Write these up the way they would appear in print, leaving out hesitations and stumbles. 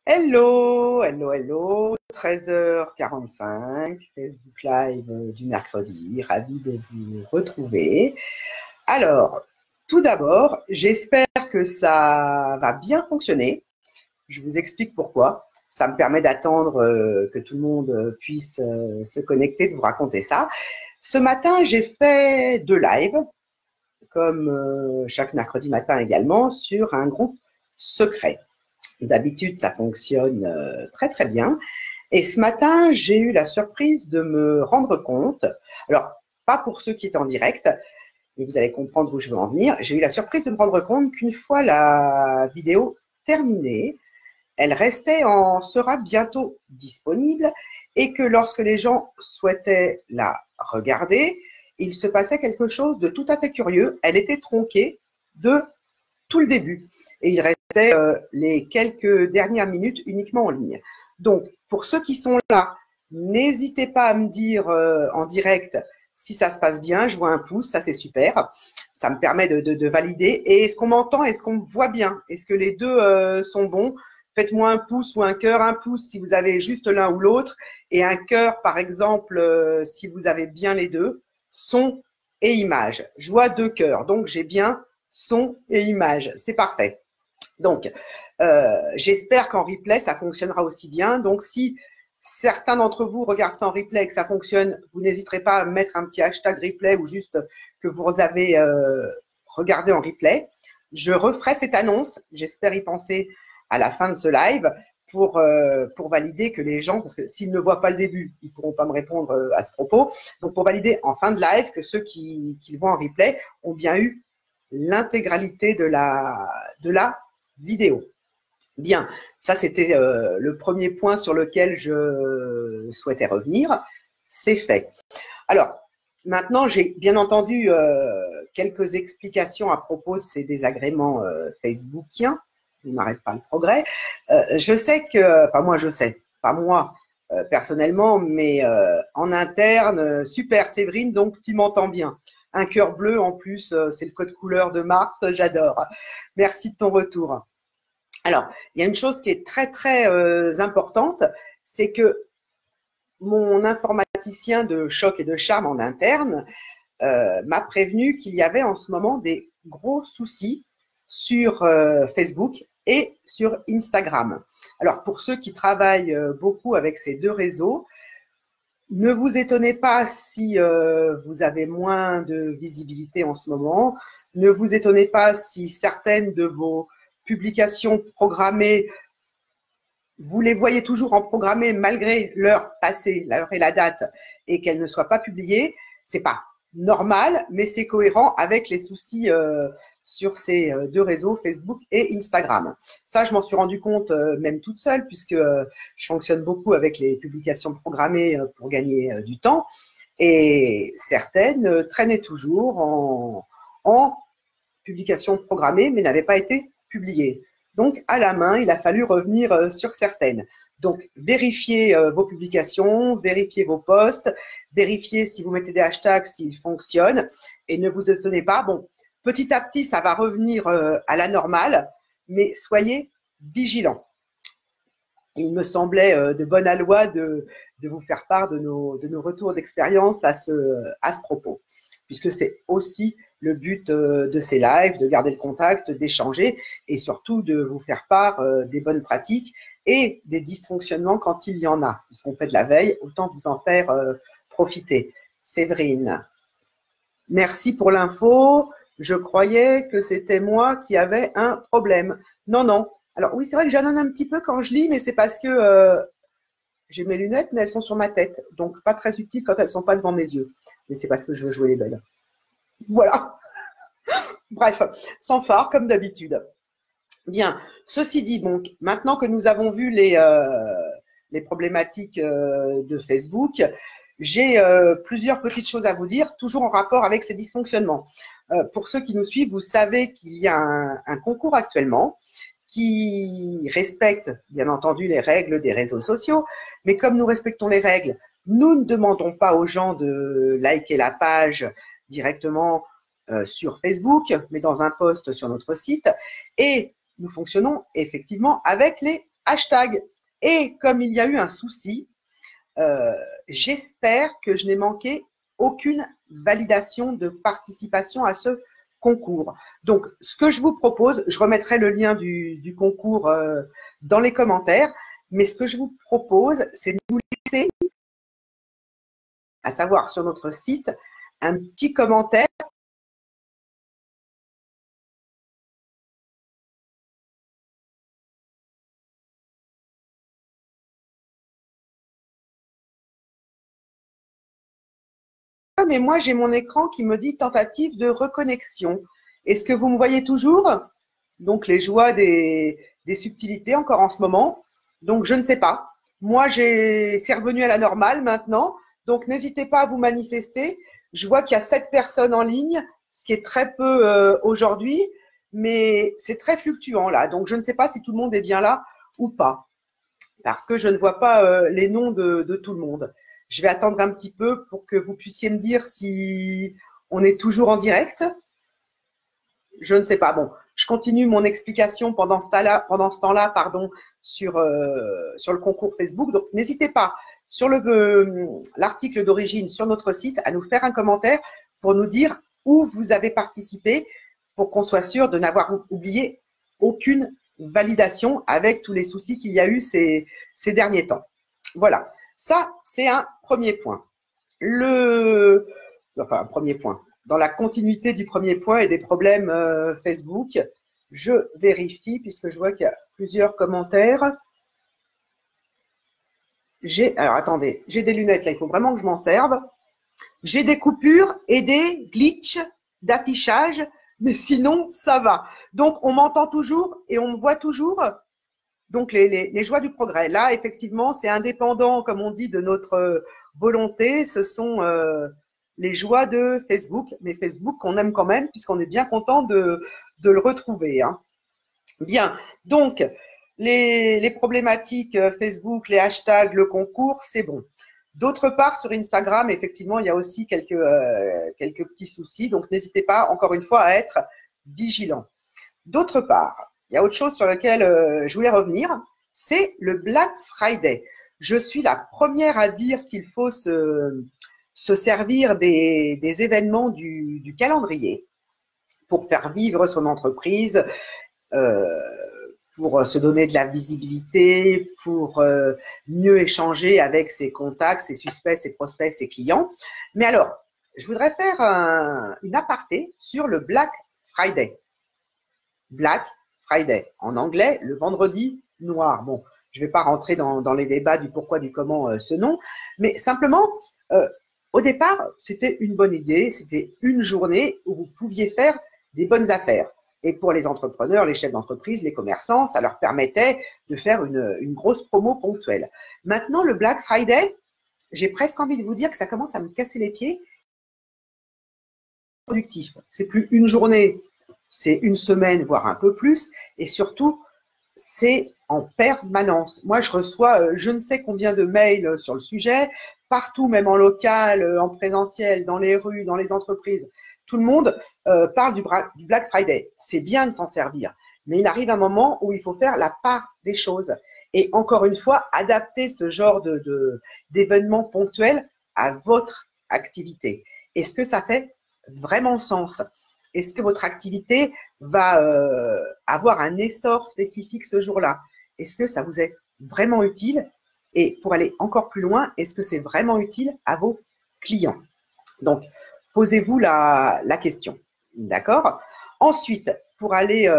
Hello, hello, hello, 13h45, Facebook Live du mercredi, ravi de vous retrouver. Alors, tout d'abord, j'espère que ça va bien fonctionner. Je vous explique pourquoi. Ça me permet d'attendre que tout le monde puisse se connecter, de vous raconter ça. Ce matin, j'ai fait 2 lives, comme chaque mercredi matin également, sur un groupe secret. D'habitude, ça fonctionne très très bien. Et ce matin, j'ai eu la surprise de me rendre compte, alors pas pour ceux qui étaient en direct, mais vous allez comprendre où je veux en venir, j'ai eu la surprise de me rendre compte qu'une fois la vidéo terminée, elle restait en sera bientôt disponible et que lorsque les gens souhaitaient la regarder, il se passait quelque chose de tout à fait curieux. Elle était tronquée de tout le début. Et il restait les quelques dernières minutes uniquement en ligne. Donc, pour ceux qui sont là, n'hésitez pas à me dire en direct si ça se passe bien. Je vois un pouce, ça c'est super. Ça me permet de valider. Et est-ce qu'on m'entend? Est-ce qu'on me voit bien? Est-ce que les deux sont bons? Faites-moi un pouce ou un cœur. Un pouce si vous avez juste l'un ou l'autre. Et un cœur, par exemple, si vous avez bien les deux. Son et image. Je vois 2 cœurs. Donc, j'ai bien son et image. C'est parfait. Donc, j'espère qu'en replay, ça fonctionnera aussi bien. Donc, si certains d'entre vous regardent ça en replay et que ça fonctionne, vous n'hésiterez pas à mettre un petit hashtag replay ou juste que vous avez regardé en replay. Je referai cette annonce, j'espère y penser à la fin de ce live pour valider que les gens, parce que s'ils ne voient pas le début, ils ne pourront pas me répondre à ce propos. Donc, pour valider en fin de live que ceux qui le voient en replay ont bien eu l'intégralité de la vidéo. Bien, ça c'était le premier point sur lequel je souhaitais revenir. C'est fait. Alors, maintenant, j'ai bien entendu quelques explications à propos de ces désagréments facebookiens. Il ne m'arrête pas le progrès. Je sais que, enfin moi je sais, pas moi personnellement, mais en interne, super Séverine, donc tu m'entends bien. Un cœur bleu en plus, c'est le code couleur de Mars, j'adore. Merci de ton retour. Alors, il y a une chose qui est très très importante, c'est que mon informaticien de choc et de charme en interne m'a prévenu qu'il y avait en ce moment des gros soucis sur Facebook et sur Instagram. Alors, pour ceux qui travaillent beaucoup avec ces 2 réseaux, ne vous étonnez pas si vous avez moins de visibilité en ce moment. Ne vous étonnez pas si certaines de vos publications programmées, vous les voyez toujours en programmé malgré l'heure passée, l'heure et la date, et qu'elles ne soient pas publiées. C'est pas normal, mais c'est cohérent avec les soucis sur ces 2 réseaux, Facebook et Instagram. Ça, je m'en suis rendu compte même toute seule, puisque je fonctionne beaucoup avec les publications programmées pour gagner du temps, et certaines traînaient toujours en publications programmées, mais n'avaient pas été publiées. Donc, à la main, il a fallu revenir sur certaines. Donc, vérifiez vos publications, vérifiez vos posts, vérifiez si vous mettez des hashtags, s'ils fonctionnent, et ne vous étonnez pas. Bon, petit à petit, ça va revenir à la normale, mais soyez vigilants. Il me semblait de bonne loi de vous faire part de nos retours d'expérience à ce propos, puisque c'est aussi le but de ces lives, de garder le contact, d'échanger et surtout de vous faire part des bonnes pratiques et des dysfonctionnements quand il y en a. Puisqu'on fait de la veille, autant vous en faire profiter. Séverine, merci pour l'info. Je croyais que c'était moi qui avais un problème. Non, non. Alors oui, c'est vrai que j'annonce un petit peu quand je lis, mais c'est parce que j'ai mes lunettes, mais elles sont sur ma tête. Donc pas très utile quand elles ne sont pas devant mes yeux. Mais c'est parce que je veux jouer les belles. Voilà. Bref, sans phare, comme d'habitude. Bien, ceci dit, bon, maintenant que nous avons vu les problématiques de Facebook, j'ai plusieurs petites choses à vous dire, toujours en rapport avec ces dysfonctionnements. Pour ceux qui nous suivent, vous savez qu'il y a un concours actuellement qui respecte, bien entendu, les règles des réseaux sociaux, mais comme nous respectons les règles, nous ne demandons pas aux gens de liker la page directement sur Facebook, mais dans un post sur notre site, et nous fonctionnons effectivement avec les hashtag. Et comme il y a eu un souci, j'espère que je n'ai manqué aucune validation de participation à ce concours. Donc, ce que je vous propose, je remettrai le lien du concours dans les commentaires, mais ce que je vous propose, c'est de nous laisser, à savoir sur notre site, un petit commentaire. Mais moi, j'ai mon écran qui me dit tentative de reconnexion. Est-ce que vous me voyez toujours? Donc, les joies des subtilités encore en ce moment. Donc, je ne sais pas. Moi, c'est revenu à la normale maintenant. Donc, n'hésitez pas à vous manifester. Je vois qu'il y a 7 personnes en ligne, ce qui est très peu aujourd'hui, mais c'est très fluctuant là. Donc, je ne sais pas si tout le monde est bien là ou pas, parce que je ne vois pas les noms de tout le monde. Je vais attendre un petit peu pour que vous puissiez me dire si on est toujours en direct. Je ne sais pas. Bon, je continue mon explication pendant ce temps-là, pardon, sur le concours Facebook. Donc, n'hésitez pas sur l'article d'origine sur notre site à nous faire un commentaire pour nous dire où vous avez participé pour qu'on soit sûr de n'avoir oublié aucune validation avec tous les soucis qu'il y a eu ces derniers temps. Voilà, ça, c'est un premier point. Enfin, un premier point. Dans la continuité du premier point et des problèmes Facebook, je vérifie puisque je vois qu'il y a plusieurs commentaires. Alors, attendez, j'ai des lunettes là, il faut vraiment que je m'en serve. J'ai des coupures et des glitches d'affichage, mais sinon, ça va. Donc, on m'entend toujours et on me voit toujours. Donc, les joies du progrès. Là, effectivement, c'est indépendant, comme on dit, de notre volonté. Ce sont les joies de Facebook, mais Facebook qu'on aime quand même, puisqu'on est bien content de le retrouver. Hein. Bien, donc, les problématiques Facebook, les hashtags, le concours, c'est bon. D'autre part, sur Instagram, effectivement, il y a aussi quelques petits soucis. Donc, n'hésitez pas, encore une fois, à être vigilant. D'autre part, il y a autre chose sur lequel je voulais revenir, c'est le Black Friday. Je suis la première à dire qu'il faut se servir des événements du calendrier pour faire vivre son entreprise, pour se donner de la visibilité, pour mieux échanger avec ses contacts, ses suspects, ses prospects, ses clients. Mais alors, je voudrais faire une aparté sur le Black Friday. Black Friday. En anglais, le vendredi noir. Bon, je ne vais pas rentrer dans les débats du pourquoi, du comment ce nom, mais simplement, au départ, c'était une bonne idée, c'était une journée où vous pouviez faire des bonnes affaires. Et pour les entrepreneurs, les chefs d'entreprise, les commerçants, ça leur permettait de faire une grosse promo ponctuelle. Maintenant, le Black Friday, j'ai presque envie de vous dire que ça commence à me casser les pieds. Productif. C'est plus une journée, c'est une semaine, voire un peu plus. Et surtout, c'est en permanence. Moi, je reçois je ne sais combien de mails sur le sujet, partout, même en local, en présentiel, dans les rues, dans les entreprises. Tout le monde parle du Black Friday. C'est bien de s'en servir, mais il arrive un moment où il faut faire la part des choses. Et encore une fois, adapter ce genre d'événements ponctuels à votre activité. Est-ce que ça fait vraiment sens? Est-ce que votre activité va avoir un essor spécifique ce jour-là? Est-ce que ça vous est vraiment utile? Et pour aller encore plus loin, est-ce que c'est vraiment utile à vos clients? Donc, posez-vous la question. D'accord? Ensuite, pour aller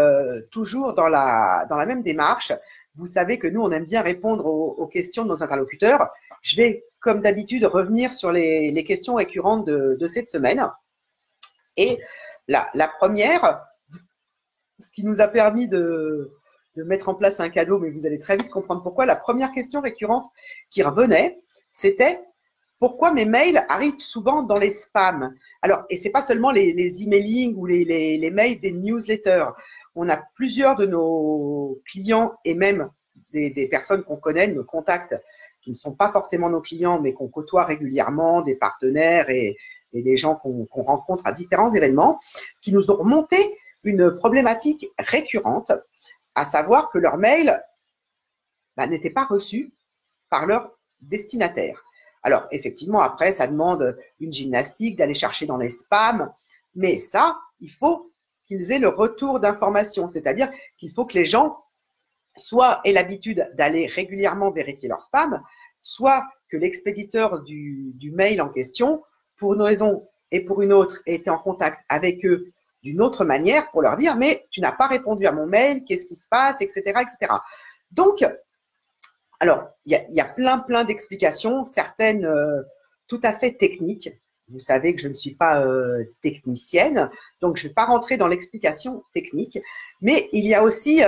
toujours dans la même démarche, vous savez que nous, on aime bien répondre aux questions de nos interlocuteurs. Je vais, comme d'habitude, revenir sur les questions récurrentes de cette semaine. Et la première, ce qui nous a permis de mettre en place un cadeau, mais vous allez très vite comprendre pourquoi, la première question récurrente qui revenait, c'était pourquoi mes mails arrivent souvent dans les spams. Alors, et c'est pas seulement les emailing ou les mails des newsletters. On a plusieurs de nos clients et même des personnes qu'on connaît, nos contacts, qui ne sont pas forcément nos clients, mais qu'on côtoie régulièrement, des partenaires et des gens qu'on rencontre à différents événements, qui nous ont remonté une problématique récurrente, à savoir que leurs mails n'étaient pas reçus par leur destinataire. Alors, effectivement, après, ça demande une gymnastique d'aller chercher dans les spams, mais ça, il faut qu'ils aient le retour d'information, c'est-à-dire qu'il faut que les gens soit aient l'habitude d'aller régulièrement vérifier leur spam, soit que l'expéditeur du mail en question, pour une raison et pour une autre, ait été en contact avec eux d'une autre manière pour leur dire « mais tu n'as pas répondu à mon mail, qu'est-ce qui se passe, etc. etc. » Donc, alors, il y a plein d'explications, certaines tout à fait techniques. Vous savez que je ne suis pas technicienne, donc je ne vais pas rentrer dans l'explication technique, mais il y a aussi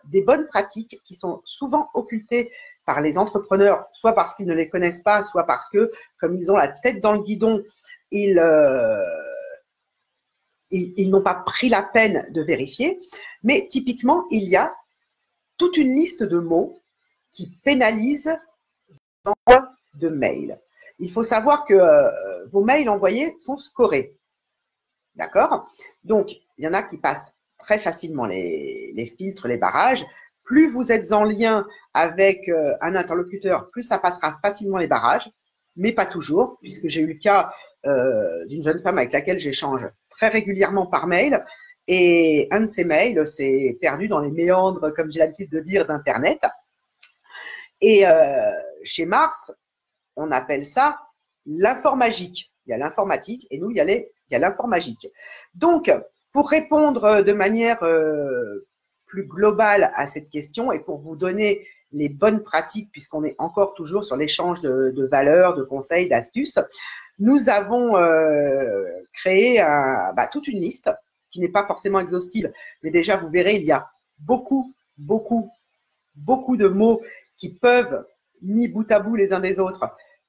des bonnes pratiques qui sont souvent occultées par les entrepreneurs, soit parce qu'ils ne les connaissent pas, soit parce que, comme ils ont la tête dans le guidon, ils n'ont pas pris la peine de vérifier. Mais typiquement, il y a toute une liste de mots qui pénalisent l'envoi de mails. Il faut savoir que vos mails envoyés sont scorés. D'accord? Donc, il y en a qui passent très facilement les filtres, les barrages. Plus vous êtes en lien avec un interlocuteur, plus ça passera facilement les barrages, mais pas toujours, puisque j'ai eu le cas d'une jeune femme avec laquelle j'échange très régulièrement par mail, et un de ces mails s'est perdu dans les méandres, comme j'ai l'habitude de dire, d'Internet. Et chez Mars, on appelle ça l'informagique. Il y a l'informatique et nous, il y a l'informagique. Donc, pour répondre de manière plus globale à cette question et pour vous donner les bonnes pratiques, puisqu'on est encore toujours sur l'échange de valeurs, de conseils, d'astuces, nous avons créé toute une liste qui n'est pas forcément exhaustive, mais déjà, vous verrez, il y a beaucoup de mots qui peuvent, mis bout à bout les uns des autres,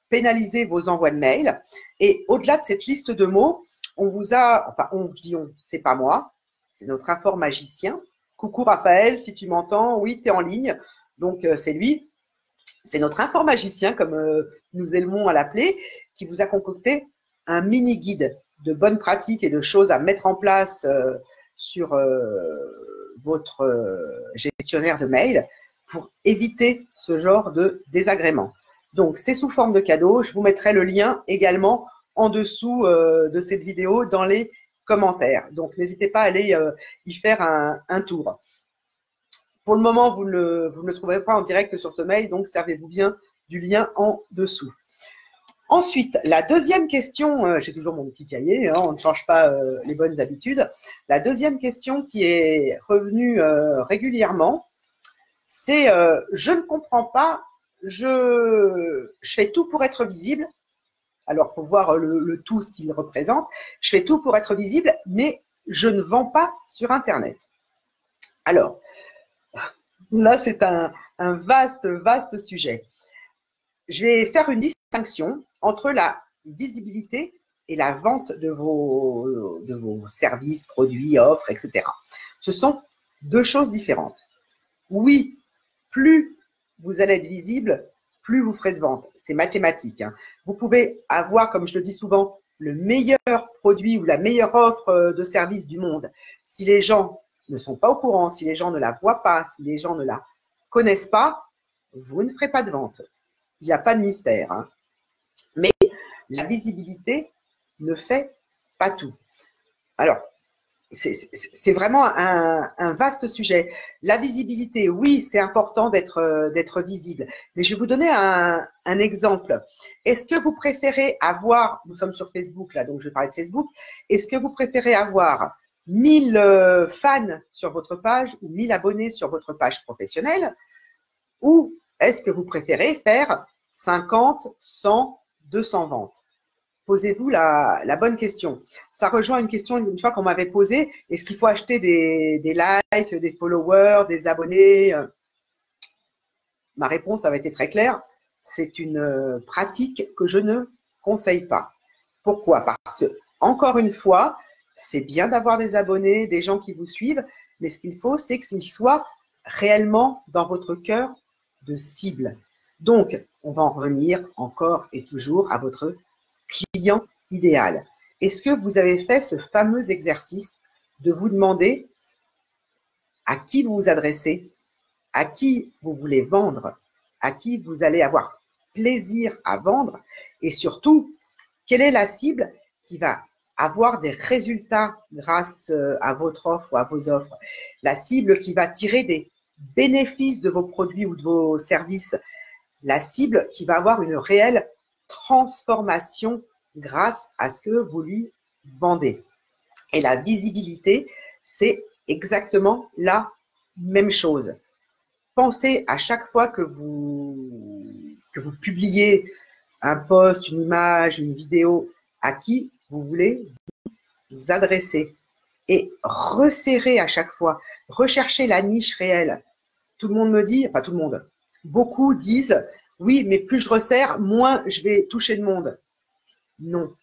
pénaliser vos envois de mails. Et au-delà de cette liste de mots, on vous a, enfin je dis on, c'est pas moi, c'est notre informagicien. Coucou Raphaël, si tu m'entends, oui, tu es en ligne. Donc c'est lui, c'est notre informagicien, comme nous aimons à l'appeler, qui vous a concocté un mini-guide de bonnes pratiques et de choses à mettre en place sur votre gestionnaire de mail pour éviter ce genre de désagrément. Donc, c'est sous forme de cadeau. Je vous mettrai le lien également en dessous de cette vidéo dans les commentaires. Donc, n'hésitez pas à aller y faire un tour. Pour le moment, vous ne le trouverez pas en direct sur ce mail, donc servez-vous bien du lien en dessous. Ensuite, la deuxième question, j'ai toujours mon petit cahier, hein, on ne change pas les bonnes habitudes. La deuxième question qui est revenue régulièrement, c'est je ne comprends pas, je fais tout pour être visible. Alors, il faut voir le tout, ce qu'il représente. Je fais tout pour être visible, mais je ne vends pas sur Internet. Alors, là, c'est un vaste sujet. Je vais faire une distinction entre la visibilité et la vente de vos services, produits, offres, etc. Ce sont deux choses différentes. Oui, plus vous allez être visible, plus vous ferez de ventes. C'est mathématique. Hein. Vous pouvez avoir, comme je le dis souvent, le meilleur produit ou la meilleure offre de service du monde. Si les gens ne sont pas au courant, si les gens ne la voient pas, si les gens ne la connaissent pas, vous ne ferez pas de vente. Il n'y a pas de mystère. Hein. Mais la visibilité ne fait pas tout. Alors, c'est vraiment un vaste sujet. La visibilité, oui, c'est important d'être visible. Mais je vais vous donner un exemple. Est-ce que vous préférez avoir, nous sommes sur Facebook là, donc je vais parler de Facebook, est-ce que vous préférez avoir 1000 fans sur votre page ou 1000 abonnés sur votre page professionnelle, ou est-ce que vous préférez faire 50, 100, 200 ventes? Posez-vous la bonne question. Ça rejoint une question une fois qu'on m'avait posée. Est-ce qu'il faut acheter des likes, des followers, des abonnés? Ma réponse avait été très claire. C'est une pratique que je ne conseille pas. Pourquoi? Parce que, encore une fois, c'est bien d'avoir des abonnés, des gens qui vous suivent, mais ce qu'il faut, c'est qu'ils soient réellement dans votre cœur de cible. Donc, on va en revenir encore et toujours à votre client idéal. Est-ce que vous avez fait ce fameux exercice de vous demander à qui vous vous adressez? à qui vous voulez vendre, à qui vous allez avoir plaisir à vendre et surtout, quelle est la cible qui va avoir des résultats grâce à votre offre ou à vos offres. La cible qui va tirer des bénéfices de vos produits ou de vos services. La cible qui va avoir une réelle transformation grâce à ce que vous lui vendez. Et la visibilité, c'est exactement la même chose. Pensez à chaque fois que vous publiez un post, une image, une vidéo, à qui vous voulez vous adresser. Et resserrez à chaque fois, recherchez la niche réelle. Tout le monde me dit, enfin tout le monde, beaucoup disent, oui, mais plus je resserre, moins je vais toucher de monde. Non.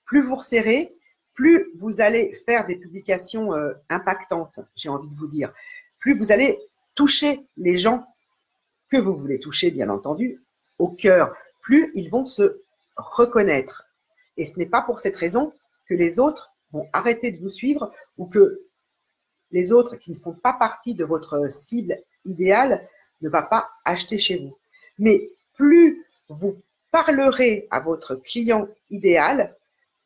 Plus vous resserrez, plus vous allez faire des publications impactantes, j'ai envie de vous dire. Plus vous allez toucher les gens que vous voulez toucher, bien entendu, au cœur. Plus ils vont se reconnaître. Et ce n'est pas pour cette raison que les autres vont arrêter de vous suivre ou que les autres qui ne font pas partie de votre cible idéale ne vont pas acheter chez vous. Mais plus vous parlerez à votre client idéal,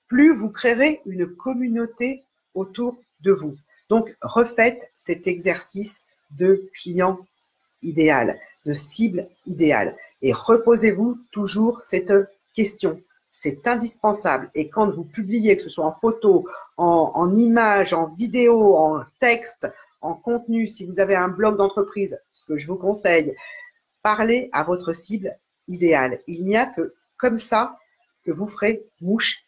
plus vous créerez une communauté autour de vous. Donc, refaites cet exercice de client idéal, de cible idéale. Et reposez-vous toujours cette question. C'est indispensable. Et quand vous publiez, que ce soit en photo, en image, en vidéo, en texte, en contenu, si vous avez un blog d'entreprise, ce que je vous conseille, parlez à votre cible idéale. Il n'y a que comme ça que vous ferez mouche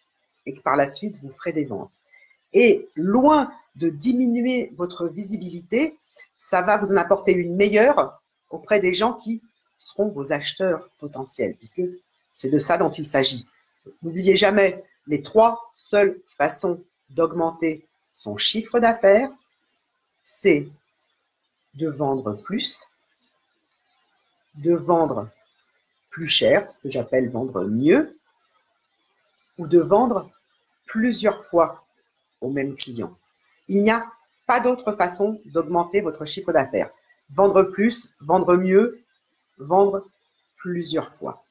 et que par la suite, vous ferez des ventes. Et loin de diminuer votre visibilité, ça va vous en apporter une meilleure auprès des gens qui seront vos acheteurs potentiels, puisque c'est de ça dont il s'agit. N'oubliez jamais les 3 seules façons d'augmenter son chiffre d'affaires, c'est de vendre plus, de vendre plus cher, ce que j'appelle vendre mieux, ou de vendre plusieurs fois au même client. Il n'y a pas d'autre façon d'augmenter votre chiffre d'affaires. Vendre plus, vendre mieux, vendre plusieurs fois.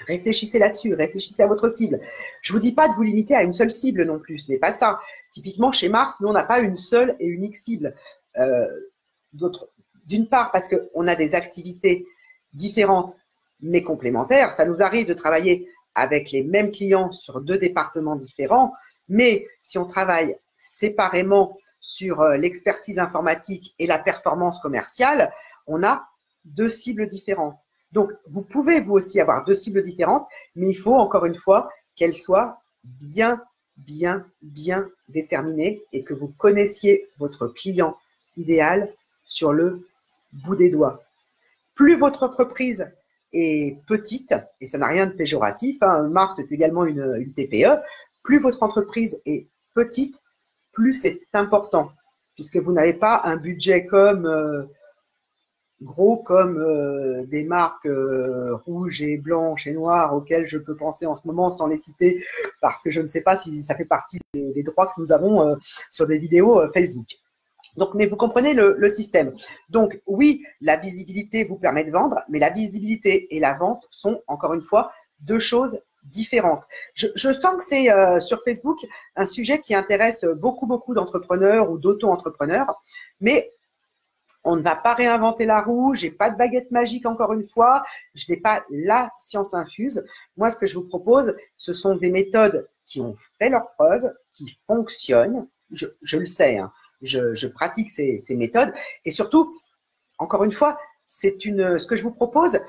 Réfléchissez là-dessus, réfléchissez à votre cible. Je ne vous dis pas de vous limiter à une seule cible non plus, ce n'est pas ça. Typiquement, chez Mars, nous, on n'a pas une seule et unique cible. D'une part, parce qu'on a des activités différentes mais complémentaires. Ça nous arrive de travailler avec les mêmes clients sur 2 départements différents, mais si on travaille séparément sur l'expertise informatique et la performance commerciale, on a 2 cibles différentes. Donc, vous pouvez vous aussi avoir 2 cibles différentes, mais il faut encore une fois qu'elles soient bien déterminées et que vous connaissiez votre client idéal sur le bout des doigts. Plus votre entreprise est petite, et ça n'a rien de péjoratif, hein, Mars est également une TPE, plus votre entreprise est petite, plus c'est important, puisque vous n'avez pas un budget comme gros comme des marques rouges et blanches et noires auxquelles je peux penser en ce moment sans les citer, parce que je ne sais pas si ça fait partie des droits que nous avons sur des vidéos Facebook. Donc, mais vous comprenez le système. Donc, oui, la visibilité vous permet de vendre, mais la visibilité et la vente sont, encore une fois, 2 choses différentes. Je sens que c'est sur Facebook un sujet qui intéresse beaucoup d'entrepreneurs ou d'auto-entrepreneurs, mais on ne va pas réinventer la roue, j'ai pas de baguette magique encore une fois, je n'ai pas la science infuse. Moi, ce que je vous propose, ce sont des méthodes qui ont fait leurs preuves, qui fonctionnent. Je le sais, hein. Je pratique ces méthodes et surtout, encore une fois, ce que je vous propose,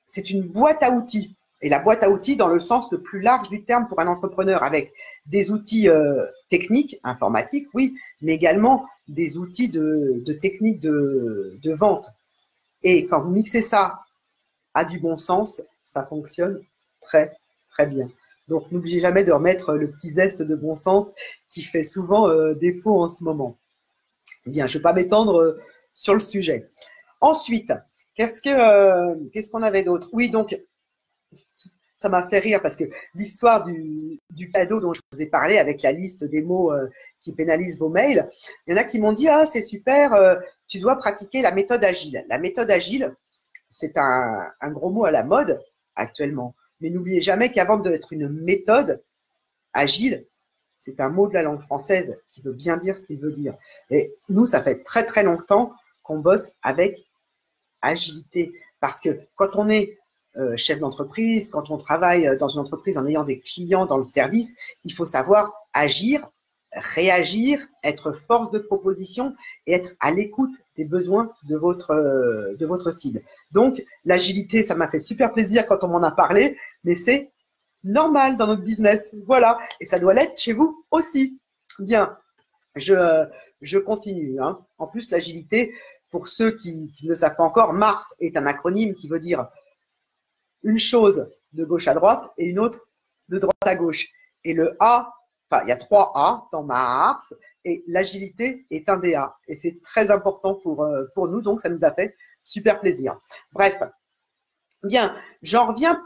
c'est une boîte à outils. Et la boîte à outils dans le sens le plus large du terme pour un entrepreneur, avec des outils techniques, informatiques, oui, mais également des outils de techniques de vente. Et quand vous mixez ça à du bon sens, ça fonctionne très bien. Donc n'oubliez jamais de remettre le petit zeste de bon sens qui fait souvent défaut en ce moment. Eh bien, je ne vais pas m'étendre sur le sujet. Ensuite, qu'est-ce qu'on avait d'autre? Oui, donc ça m'a fait rire parce que l'histoire du cadeau dont je vous ai parlé avec la liste des mots qui pénalisent vos mails. Il y en a qui m'ont dit, ah, c'est super, tu dois pratiquer la méthode agile. La méthode agile, c'est un gros mot à la mode actuellement. Mais n'oubliez jamais qu'avant d'être une méthode agile, c'est un mot de la langue française qui veut bien dire ce qu'il veut dire. Et nous, ça fait très très longtemps qu'on bosse avec agilité. Parce que quand on est chef d'entreprise, quand on travaille dans une entreprise en ayant des clients dans le service, il faut savoir agir, réagir, être force de proposition et être à l'écoute des besoins de votre cible. Donc, l'agilité, ça m'a fait super plaisir quand on m'en a parlé, mais c'est normal dans notre business. Voilà. Et ça doit l'être chez vous aussi. Bien, je continue. Hein. En plus, l'agilité, pour ceux qui ne le savent pas encore, MARS est un acronyme qui veut dire une chose de gauche à droite et une autre de droite à gauche. Et le A, enfin, il y a 3 A dans MARS et l'agilité est un des A. Et c'est très important pour nous, donc ça nous a fait super plaisir. Bref, bien, j'en reviens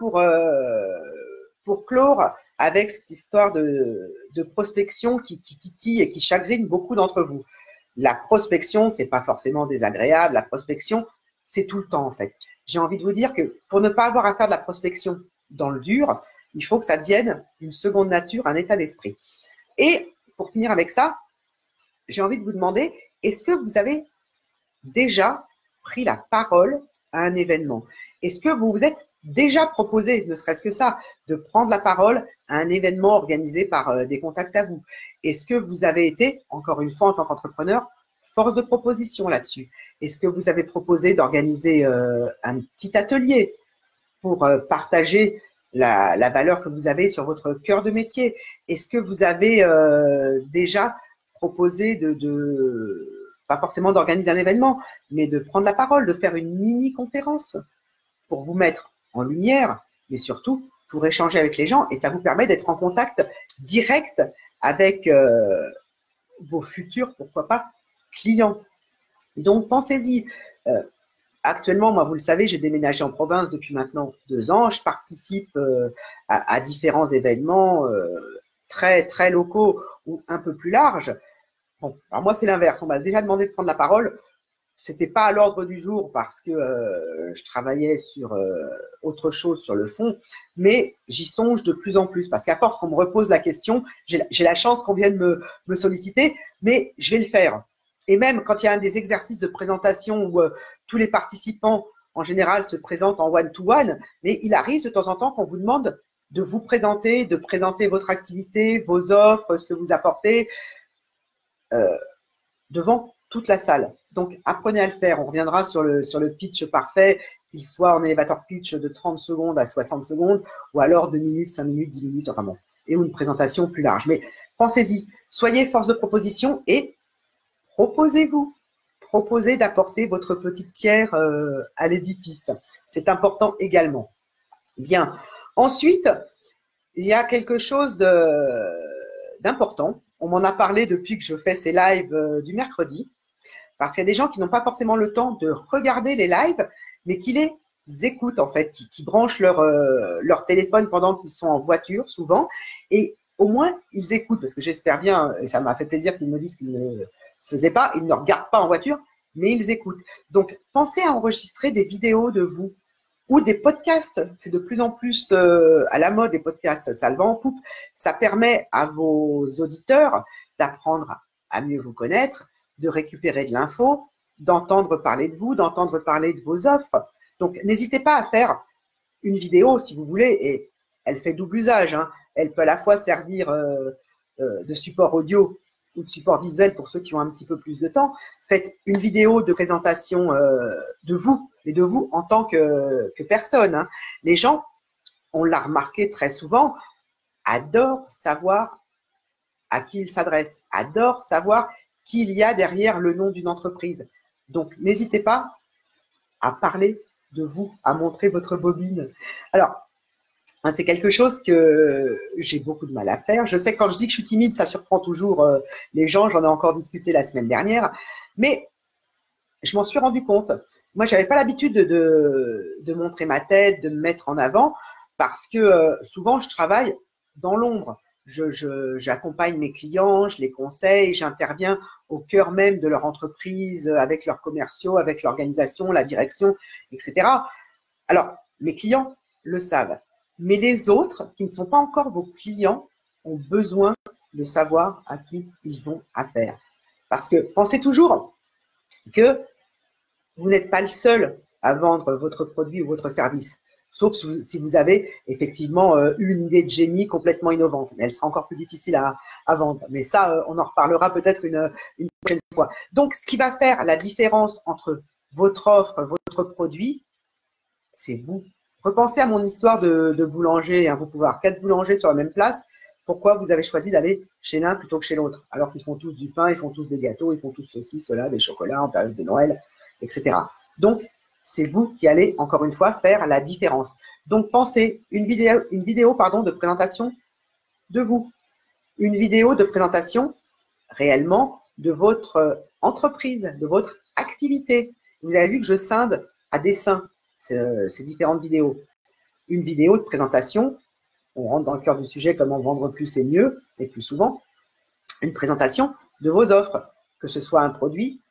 pour clore avec cette histoire de prospection qui titille et qui chagrine beaucoup d'entre vous. La prospection, c'est pas forcément désagréable. La prospection, c'est tout le temps en fait. J'ai envie de vous dire que pour ne pas avoir à faire de la prospection dans le dur, il faut que ça devienne une seconde nature, un état d'esprit. Et pour finir avec ça, j'ai envie de vous demander, est-ce que vous avez déjà pris la parole à un événement? Est-ce que vous vous êtes déjà proposé, ne serait-ce que ça, de prendre la parole à un événement organisé par des contacts à vous? Est-ce que vous avez été, encore une fois en tant qu'entrepreneur, force de proposition là-dessus? Est-ce que vous avez proposé d'organiser un petit atelier pour partager la valeur que vous avez sur votre cœur de métier? Est-ce que vous avez déjà proposé pas forcément d'organiser un événement, mais de prendre la parole, de faire une mini-conférence pour vous mettre en lumière, mais surtout pour échanger avec les gens, et ça vous permet d'être en contact direct avec vos futurs, pourquoi pas, clients. Donc, pensez-y. Actuellement, moi, vous le savez, j'ai déménagé en province depuis maintenant 2 ans. Je participe à différents événements très, très locaux ou un peu plus larges. Bon, alors moi, c'est l'inverse. On m'a déjà demandé de prendre la parole. C'était pas à l'ordre du jour parce que je travaillais sur autre chose sur le fond, mais j'y songe de plus en plus parce qu'à force qu'on me repose la question, j'ai la chance qu'on vienne me solliciter, mais je vais le faire. Et même quand il y a un des exercices de présentation où tous les participants en général se présentent en one-to-one, mais il arrive de temps en temps qu'on vous demande de vous présenter, de présenter votre activité, vos offres, ce que vous apportez devant toute la salle. Donc, apprenez à le faire. On reviendra sur le pitch parfait, qu'il soit en élévateur pitch de 30 secondes à 60 secondes, ou alors 2 minutes, 5 minutes, 10 minutes, enfin bon, et ou une présentation plus large. Mais pensez-y, soyez force de proposition et proposez-vous. Proposez d'apporter votre petite pierre à l'édifice. C'est important également. Bien. Ensuite, il y a quelque chose d'important. On m'en a parlé depuis que je fais ces lives du mercredi. Parce qu'il y a des gens qui n'ont pas forcément le temps de regarder les lives, mais qui les écoutent en fait, qui branchent leur téléphone pendant qu'ils sont en voiture souvent, et au moins ils écoutent, parce que j'espère bien, et ça m'a fait plaisir qu'ils me disent qu'ils ne le faisaient pas, ils ne regardent pas en voiture, mais ils écoutent. Donc pensez à enregistrer des vidéos de vous, ou des podcasts, c'est de plus en plus à la mode, les podcasts, ça le vend en poupe, ça permet à vos auditeurs d'apprendre à mieux vous connaître, de récupérer de l'info, d'entendre parler de vous, d'entendre parler de vos offres. Donc, n'hésitez pas à faire une vidéo si vous voulez, et elle fait double usage. Hein. Elle peut à la fois servir de support audio ou de support visuel pour ceux qui ont un petit peu plus de temps. Faites une vidéo de présentation de vous, et de vous en tant que personne. Hein. Les gens, on l'a remarqué très souvent, adorent savoir à qui ils s'adressent, adorent savoir qu'il y a derrière le nom d'une entreprise. Donc, n'hésitez pas à parler de vous, à montrer votre bobine. Alors, c'est quelque chose que j'ai beaucoup de mal à faire. Je sais que quand je dis que je suis timide, ça surprend toujours les gens. J'en ai encore discuté la semaine dernière. Mais je m'en suis rendu compte. Moi, j'avais pas l'habitude de montrer ma tête, de me mettre en avant, parce que souvent, je travaille dans l'ombre. j'accompagne mes clients, je les conseille, j'interviens au cœur même de leur entreprise, avec leurs commerciaux, avec l'organisation, la direction, etc. Alors, mes clients le savent, mais les autres qui ne sont pas encore vos clients ont besoin de savoir à qui ils ont affaire. Parce que pensez toujours que vous n'êtes pas le seul à vendre votre produit ou votre service, sauf si vous avez effectivement une idée de génie complètement innovante. Mais elle sera encore plus difficile à vendre. Mais ça, on en reparlera peut-être une prochaine fois. Donc, ce qui va faire la différence entre votre offre, votre produit, c'est vous. Repensez à mon histoire de boulanger. Hein. Vous pouvez avoir 4 boulangers sur la même place. Pourquoi vous avez choisi d'aller chez l'un plutôt que chez l'autre? Alors qu'ils font tous du pain, ils font tous des gâteaux, ils font tous ceci, cela, des chocolats en période de Noël, etc. Donc, c'est vous qui allez, encore une fois, faire la différence. Donc, pensez une vidéo de présentation de vous. Une vidéo de présentation réellement de votre entreprise, de votre activité. Vous avez vu que je scinde à dessein ces différentes vidéos. Une vidéo de présentation, on rentre dans le cœur du sujet, comment vendre plus et mieux, et plus souvent, une présentation de vos offres, que ce soit un produit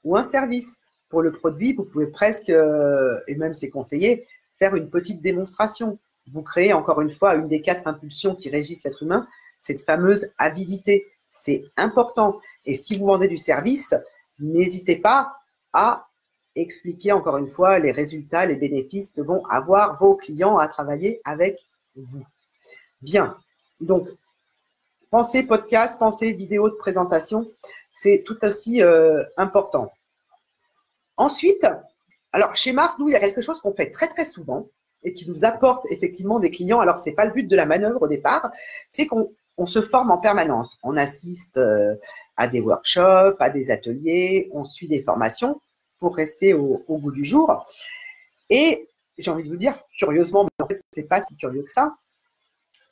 ou un service. Pour le produit, vous pouvez presque, et même c'est conseillé, faire une petite démonstration. Vous créez encore une fois une des 4 impulsions qui régissent l'être humain, cette fameuse avidité. C'est important. Et si vous vendez du service, n'hésitez pas à expliquer encore une fois les résultats, les bénéfices que vont avoir vos clients à travailler avec vous. Bien. Donc, pensez podcast, pensez vidéo de présentation, c'est tout aussi important. Ensuite, alors chez Mars, nous, il y a quelque chose qu'on fait très très souvent et qui nous apporte effectivement des clients. Alors, ce n'est pas le but de la manœuvre au départ, c'est qu'on se forme en permanence. On assiste à des workshops, à des ateliers, on suit des formations pour rester au goût du jour. Et j'ai envie de vous dire, curieusement, mais en fait, ce n'est pas si curieux que ça,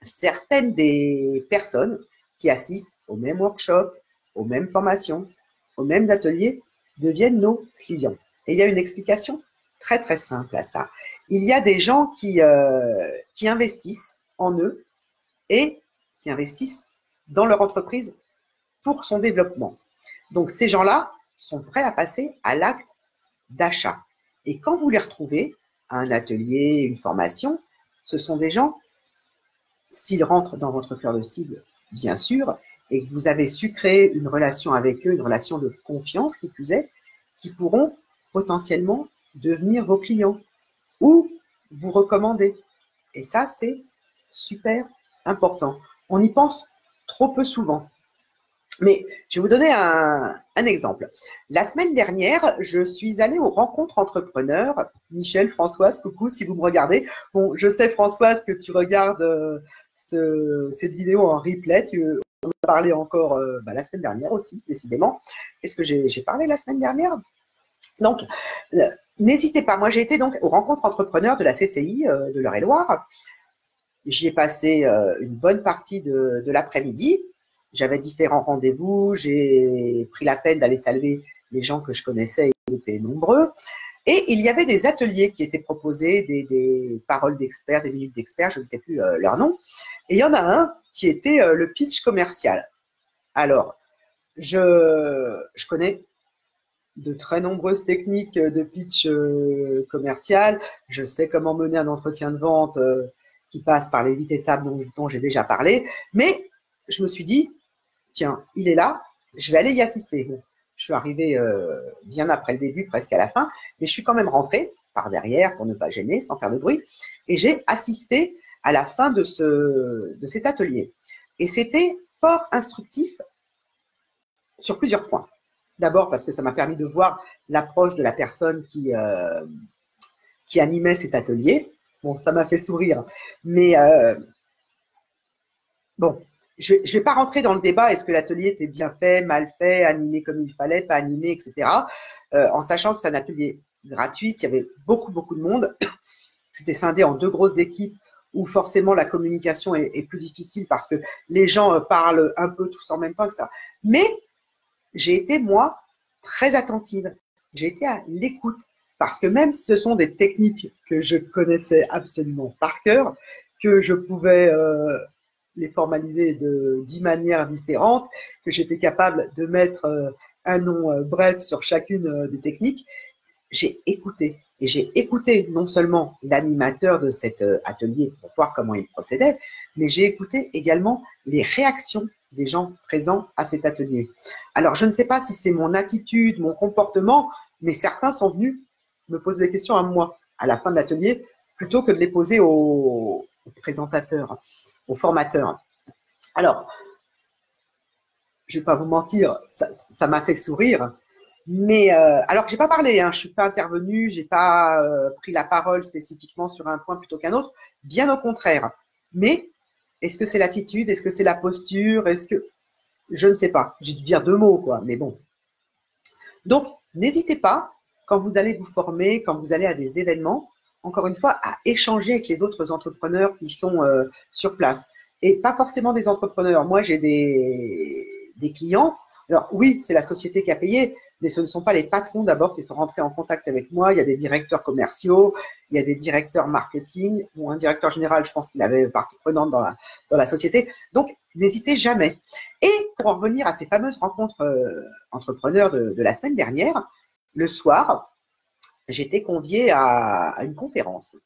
certaines des personnes qui assistent aux mêmes workshops, aux mêmes formations, aux mêmes ateliers, deviennent nos clients. Et il y a une explication très très simple à ça. Il y a des gens qui investissent en eux et qui investissent dans leur entreprise pour son développement. Donc ces gens-là sont prêts à passer à l'acte d'achat. Et quand vous les retrouvez à un atelier, une formation, ce sont des gens, s'ils rentrent dans votre cœur de cible, bien sûr, et que vous avez su créer une relation avec eux, une relation de confiance qui plus est, qui pourront potentiellement devenir vos clients ou vous recommander. Et ça, c'est super important. On y pense trop peu souvent. Mais je vais vous donner un exemple. La semaine dernière, je suis allée aux rencontres entrepreneurs. Michel, Françoise, coucou si vous me regardez. Bon, je sais Françoise que tu regardes cette vidéo en replay. On a parlé encore la semaine dernière aussi, décidément. Qu'est-ce que j'ai parlé la semaine dernière? Donc, n'hésitez pas. Moi, j'ai été donc aux rencontres entrepreneurs de la CCI de l'Eure-et-Loire. J'y ai passé une bonne partie de l'après-midi. J'avais différents rendez-vous. J'ai pris la peine d'aller saluer les gens que je connaissais. Ils étaient nombreux. Et il y avait des ateliers qui étaient proposés, des paroles d'experts, des minutes d'experts, je ne sais plus leur nom. Et il y en a un qui était le pitch commercial. Alors, je connais de très nombreuses techniques de pitch commercial. Je sais comment mener un entretien de vente qui passe par les 8 étapes dont j'ai déjà parlé. Mais je me suis dit, tiens, il est là, je vais aller y assister. Bon, je suis arrivée bien après le début, presque à la fin, mais je suis quand même rentrée par derrière pour ne pas gêner, sans faire de bruit, et j'ai assisté à la fin de cet atelier. Et c'était fort instructif sur plusieurs points. D'abord parce que ça m'a permis de voir l'approche de la personne qui animait cet atelier. Bon, ça m'a fait sourire. Mais bon, je ne vais pas rentrer dans le débat, est-ce que l'atelier était bien fait, mal fait, animé comme il fallait, pas animé, etc. En sachant que c'est un atelier gratuit, il y avait beaucoup, beaucoup de monde. C'était scindé en 2 grosses équipes où forcément la communication est plus difficile parce que les gens parlent un peu tous en même temps, etc. Mais j'ai été, moi, très attentive. J'ai été à l'écoute parce que même si ce sont des techniques que je connaissais absolument par cœur, que je pouvais les formaliser de 10 manières différentes, que j'étais capable de mettre un nom bref sur chacune des techniques. J'ai écouté. Et j'ai écouté non seulement l'animateur de cet atelier pour voir comment il procédait, mais j'ai écouté également les réactions des gens présents à cet atelier. Alors, je ne sais pas si c'est mon attitude, mon comportement, mais certains sont venus me poser des questions à moi à la fin de l'atelier, plutôt que de les poser aux présentateurs, aux formateurs. Alors, je ne vais pas vous mentir, ça m'a fait sourire. Mais alors, j'ai pas parlé, hein, je suis pas intervenue, j'ai pas pris la parole spécifiquement sur un point plutôt qu'un autre, bien au contraire. Mais est-ce que c'est l'attitude, est-ce que c'est la posture, est-ce que je ne sais pas. J'ai dû dire 2 mots, quoi, mais bon. Donc, n'hésitez pas quand vous allez vous former, quand vous allez à des événements, encore une fois, à échanger avec les autres entrepreneurs qui sont sur place. Et pas forcément des entrepreneurs. Moi, j'ai des clients. Alors oui, c'est la société qui a payé, mais ce ne sont pas les patrons d'abord qui sont rentrés en contact avec moi. Il y a des directeurs commerciaux, il y a des directeurs marketing, ou un directeur général, je pense qu'il avait partie prenante dans la société. Donc, n'hésitez jamais. Et pour en revenir à ces fameuses rencontres entrepreneurs de la semaine dernière, le soir, j'étais conviée à une conférence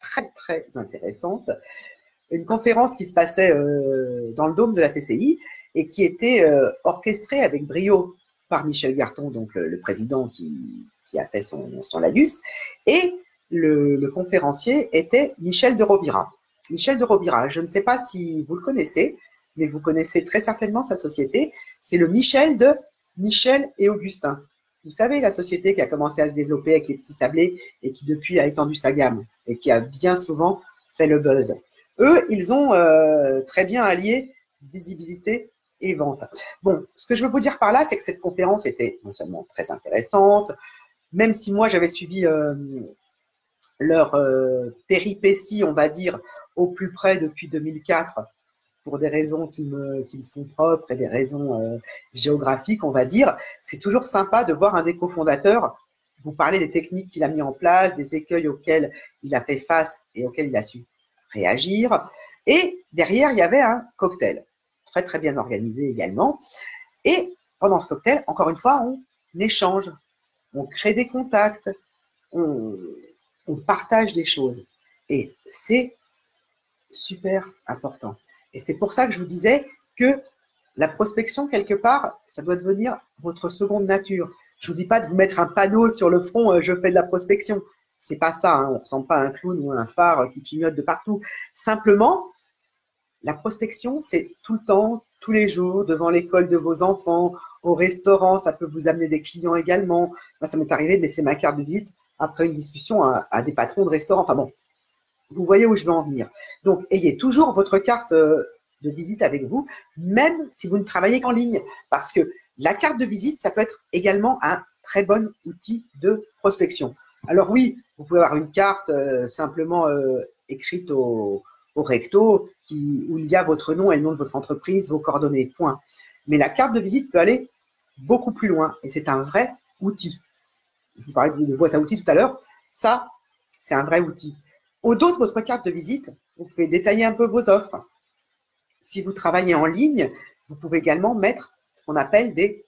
très, très intéressante. Une conférence qui se passait dans le dôme de la CCI et qui était orchestrée avec brio par Michel Garton, donc le président qui a fait son laïus, et le conférencier était Michel de Rovira. Michel de Rovira, je ne sais pas si vous le connaissez, mais vous connaissez très certainement sa société. C'est le Michel de Michel et Augustin. Vous savez, la société qui a commencé à se développer avec les petits sablés et qui depuis a étendu sa gamme et qui a bien souvent fait le buzz. Eux, ils ont très bien allié visibilité et vente. Bon, ce que je veux vous dire par là, c'est que cette conférence était non seulement très intéressante, même si moi j'avais suivi leur péripéties, on va dire, au plus près depuis 2004, pour des raisons qui me sont propres et des raisons géographiques, on va dire. C'est toujours sympa de voir un des cofondateurs vous parler des techniques qu'il a mis en place, des écueils auxquels il a fait face et auxquels il a su réagir. Et derrière, il y avait un cocktail, très très bien organisé également. Et pendant ce cocktail, encore une fois, on échange, on crée des contacts, on partage des choses. Et c'est super important. Et c'est pour ça que je vous disais que la prospection, quelque part, ça doit devenir votre seconde nature. Je vous dis pas de vous mettre un panneau sur le front, je fais de la prospection. C'est pas ça, hein, on ne ressemble pas à un clown ou à un phare qui clignote de partout. Simplement, la prospection, c'est tout le temps, tous les jours, devant l'école de vos enfants, au restaurant, ça peut vous amener des clients également. Moi, ça m'est arrivé de laisser ma carte de visite après une discussion à des patrons de restaurants. Enfin bon, vous voyez où je veux en venir. Donc, ayez toujours votre carte de visite avec vous, même si vous ne travaillez qu'en ligne. Parce que la carte de visite, ça peut être également un très bon outil de prospection. Alors oui, vous pouvez avoir une carte simplement écrite au recto où il y a votre nom et le nom de votre entreprise, vos coordonnées, point. Mais la carte de visite peut aller beaucoup plus loin et c'est un vrai outil. Je vous parlais de boîte à outils tout à l'heure. Ça, c'est un vrai outil. Au dos de votre carte de visite, vous pouvez détailler un peu vos offres. Si vous travaillez en ligne, vous pouvez également mettre ce qu'on appelle des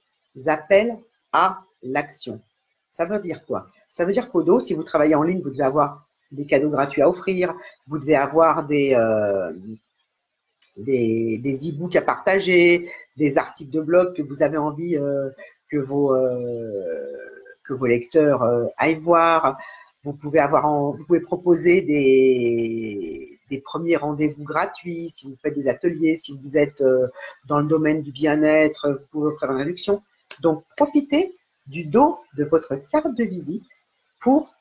appels à l'action. Ça veut dire quoi? Ça veut dire qu'au dos, si vous travaillez en ligne, vous devez avoir des cadeaux gratuits à offrir, vous devez avoir des e-books à partager, des articles de blog que vous avez envie que vos lecteurs aillent voir. Vous pouvez proposer des premiers rendez-vous gratuits si vous faites des ateliers, si vous êtes dans le domaine du bien-être, vous pouvez offrir une réduction. Donc, profitez du dos de votre carte de visite pour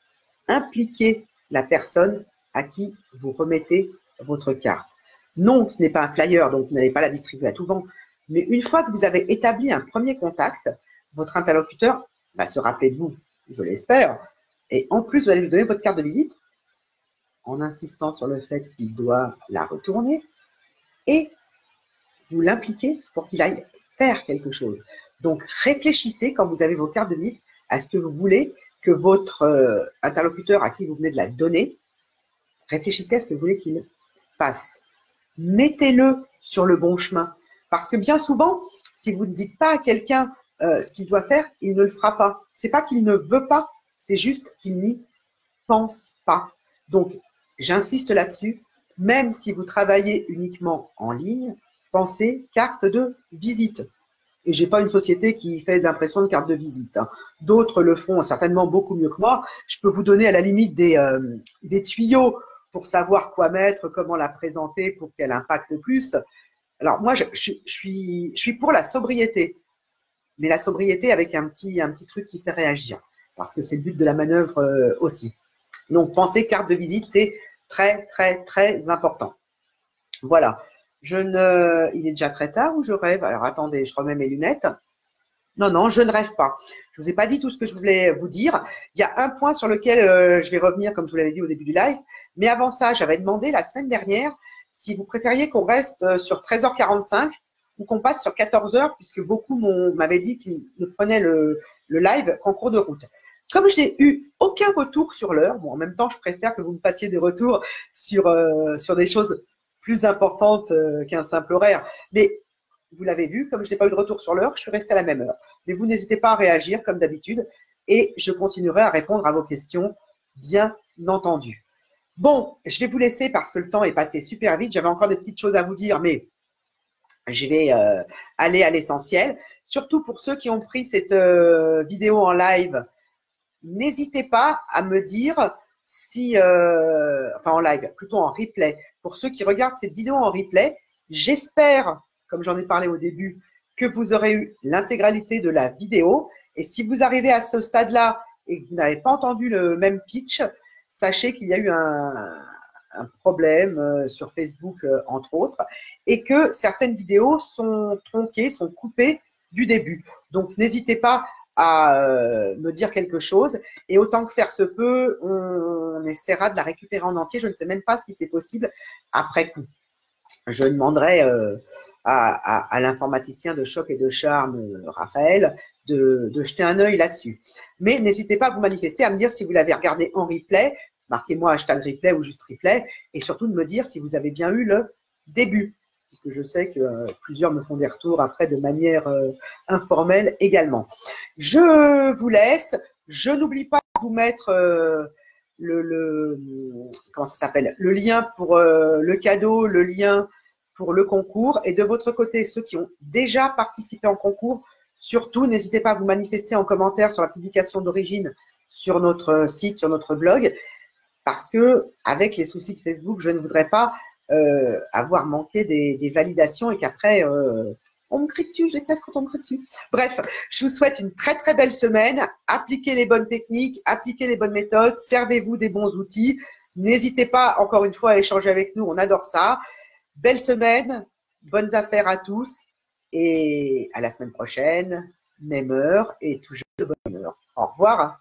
impliquer la personne à qui vous remettez votre carte. Non, ce n'est pas un flyer, donc vous n'allez pas la distribuer à tout vent. Mais une fois que vous avez établi un premier contact, votre interlocuteur va se rappeler de vous, je l'espère. Et en plus, vous allez lui donner votre carte de visite en insistant sur le fait qu'il doit la retourner et vous l'impliquez pour qu'il aille faire quelque chose. Donc, réfléchissez quand vous avez vos cartes de visite à ce que vous voulez que votre interlocuteur à qui vous venez de la donner, réfléchissez à ce que vous voulez qu'il fasse. mettez-le sur le bon chemin. Parce que bien souvent, si vous ne dites pas à quelqu'un ce qu'il doit faire, il ne le fera pas. C'est pas qu'il ne veut pas, c'est juste qu'il n'y pense pas. Donc, j'insiste là-dessus, même si vous travaillez uniquement en ligne, pensez carte de visite. Et j'ai pas une société qui fait d'impression de carte de visite, hein. D'autres le font certainement beaucoup mieux que moi. Je peux vous donner à la limite des tuyaux pour savoir quoi mettre, comment la présenter pour qu'elle impacte plus. Alors moi, je suis pour la sobriété, mais la sobriété avec un petit truc qui fait réagir, parce que c'est le but de la manœuvre aussi. Donc, pensez carte de visite, c'est très, très, très important. Voilà. Il est déjà très tard ou je rêve? Alors, attendez, je remets mes lunettes. Non, non, je ne rêve pas. Je vous ai pas dit tout ce que je voulais vous dire. Il y a un point sur lequel je vais revenir, comme je vous l'avais dit au début du live. Mais avant ça, j'avais demandé la semaine dernière si vous préfériez qu'on reste sur 13h45 ou qu'on passe sur 14h, puisque beaucoup m'avaient dit qu'ils ne prenaient le live qu'en cours de route. Comme je n'ai eu aucun retour sur l'heure, bon, en même temps, je préfère que vous me fassiez des retours sur des choses plus importantes qu'un simple horaire. Mais vous l'avez vu, comme je n'ai pas eu de retour sur l'heure, je suis restée à la même heure. Mais vous n'hésitez pas à réagir comme d'habitude et je continuerai à répondre à vos questions, bien entendu. Bon, je vais vous laisser parce que le temps est passé super vite. J'avais encore des petites choses à vous dire, mais je vais aller à l'essentiel. Surtout pour ceux qui ont pris cette vidéo en live, n'hésitez pas à me dire si, enfin en live, plutôt en replay. Pour ceux qui regardent cette vidéo en replay, j'espère, comme j'en ai parlé au début, que vous aurez eu l'intégralité de la vidéo. Et si vous arrivez à ce stade-là et que vous n'avez pas entendu le même pitch, sachez qu'il y a eu un problème sur Facebook, entre autres, et que certaines vidéos sont tronquées, sont coupées du début. Donc, n'hésitez pas à me dire quelque chose et autant que faire se peut, on essaiera de la récupérer en entier. Je ne sais même pas si c'est possible après coup. Je demanderai à l'informaticien de Choc et de Charme, Raphaël, de jeter un œil là-dessus. Mais n'hésitez pas à vous manifester, à me dire si vous l'avez regardé en replay, marquez-moi hashtag replay ou juste replay, et surtout de me dire si vous avez bien eu le début, puisque je sais que plusieurs me font des retours après de manière informelle également. Je vous laisse. Je n'oublie pas de vous mettre comment ça s'appelle, le lien pour le cadeau, le lien pour le concours. Et de votre côté, ceux qui ont déjà participé en concours, surtout, n'hésitez pas à vous manifester en commentaire sur la publication d'origine sur notre site, sur notre blog, parce que avec les soucis de Facebook, je ne voudrais pas avoir manqué des validations et qu'après, on me crie dessus, je déteste quand on me crie dessus. Bref, je vous souhaite une très très belle semaine. Appliquez les bonnes techniques, appliquez les bonnes méthodes, servez-vous des bons outils. N'hésitez pas, encore une fois, à échanger avec nous, on adore ça. Belle semaine, bonnes affaires à tous et à la semaine prochaine, même heure et toujours de bonne humeur. Au revoir.